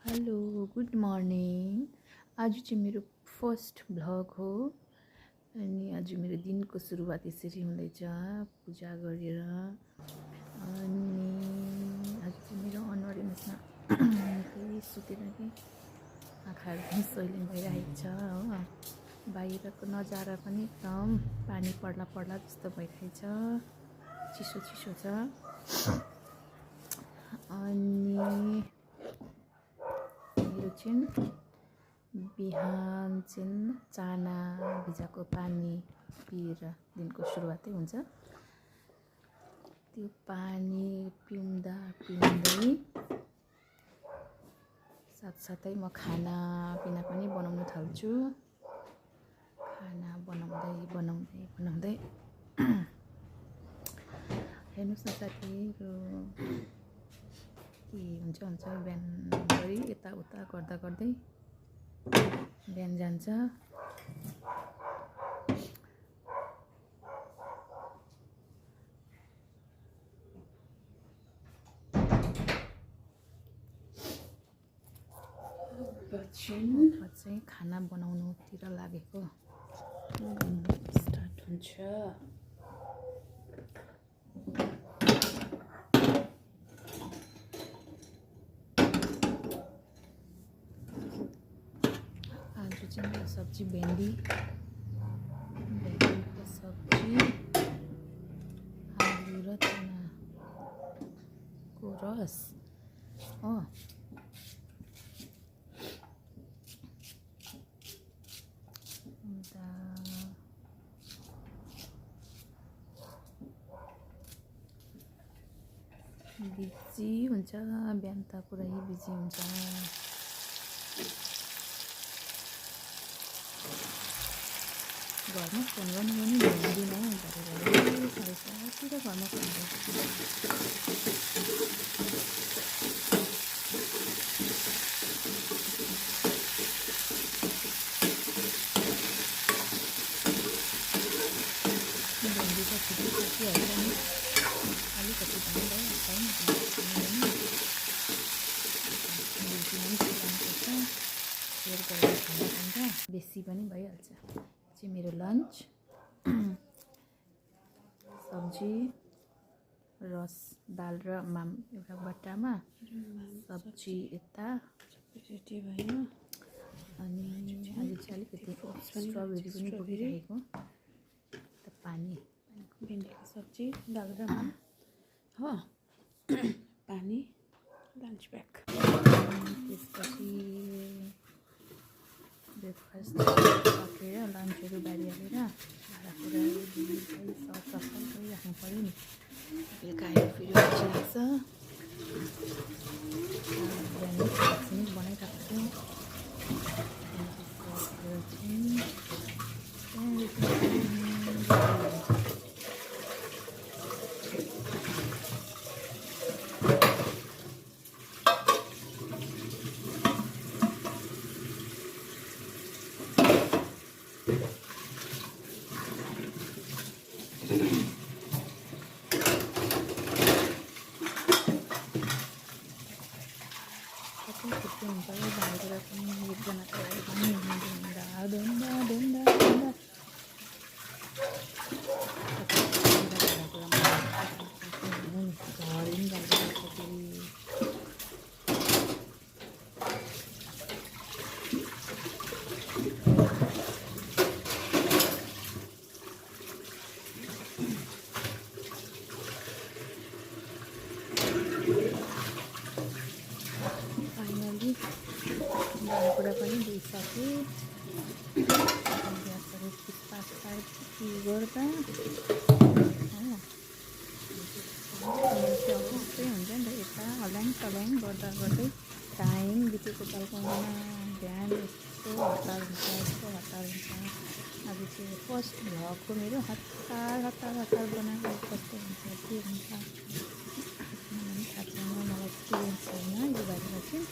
Hello good morning. आज चाहिँ मेरो फर्स्ट भ्लग हो अनि आज मेरो दिनको सुरुवात यसरी हुँदैछ पूजा गरेर। अनि आज चाहिँ मेरो अनुहार हेर्नुहोस् न निकै सुतेर कि आँखाहरू पनि सोइलिङ भइरहेको छ हो। बाहिरको नजारा पनि एकदम पानी पर्ला पर्ला जस्तो भइरहेछ, चिसो चिसो छ। अनि मेरो चाहिँ बिहान चाहिँ चाना भिजाएको पानी पिएर दिनको सुरुवातै हुन्छ। त्यो पानी पिउँदा पिउँदै साथसाथै म खानापिना पनि बनाउन थाल्छु। खाना बनाउँदै हेर्नुहोस् न साथीहरू, के हुन्छ बिहानभरि यताउता गर्दै बिहान जान्छ। चाहिँ खाना बनाउनुतिर लागेको स्टार्ट हुन्छ। आज चाहिँ मेरो सब्जी भेन्डीको सब्जी, आलु र चनाको रस हो। बिजी हुन्छ बिहान त पुरै बिजी हुन्छ। घरमा फोन गर्नु पनि भ्याउँदिनँ घरिघरि साथीतिर घरमा फोन गर्छु। भेन्डी त छिटो सकिहाल्छ नि, अलिकति भइरहेको सेयर गरेर खाँदा खाँदा बेसी पनि भइहाल्छ। चाहिँ मेरो लन्च सब्जी, रस, दाल र एउटा बट्टामा सब्जी यता रेडी भयो। अनि आज चाहिँ अलिकति स्ट्रबेरी पनि बोकिरहेको, पानी भिन्डीको सब्जी, दाल र हो पानी, लन्च ब्याग। त्यसपछि ब्रेकफास्ट सकेर लन्चहरू बारिहालेर भाँडाकुँडा सफा गरिराख्नु पऱ्यो नि, बेलुका आएर फेरि पछि लाग्छ। बिहान बनाइरहेको छु। बाहिर पनि एकजनाको लागि पनि भाँडाकुँडा पनि धोइसकेँ। ग्यासहरू पासपास गर्दा त्यस्तै हुन्छ नि त, यता हल्याङ तल्याङ गर्दै टाइम बितेको चल्काउँदैन। बिहान यस्तो हतार हुन्छ। आज चाहिँ फर्स्ट भ्लगको मेरो हतार बनाएको कस्तो हुन्छ के हुन्छ थाहा छैन, मलाई एक्सपिरियन्स छैन यो बारेमा चाहिँ।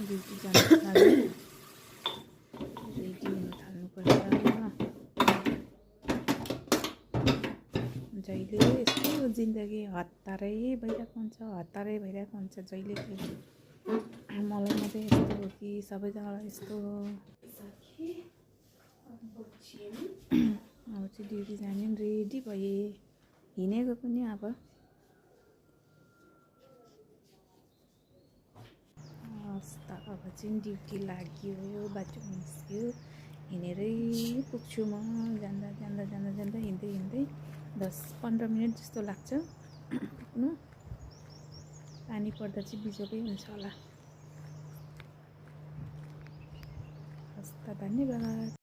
ड्युटी जानु जिन्दगी हतारै भइरहेको हुन्छ जहिले मलाई मात्रै यस्तो हो कि सबैजनालाई यस्तो हो। अब चाहिँ ड्युटी जाने पनि रेडी भएँ, हिँडेको पनि अब हस् त अब चाहिँ ड्युटी लाग्यो, बाटो निस्क्यो, हिँडेरै पुग्छु म। जाँदा जाँदा जाँदा जाँदा हिँड्दै हिँड्दै 10-15 मिनट जस्तो लाग्छ पुग्नु। पानी पर्दा चाहिँ बिजोकै हुन्छ होला। हस् त, धन्यवाद।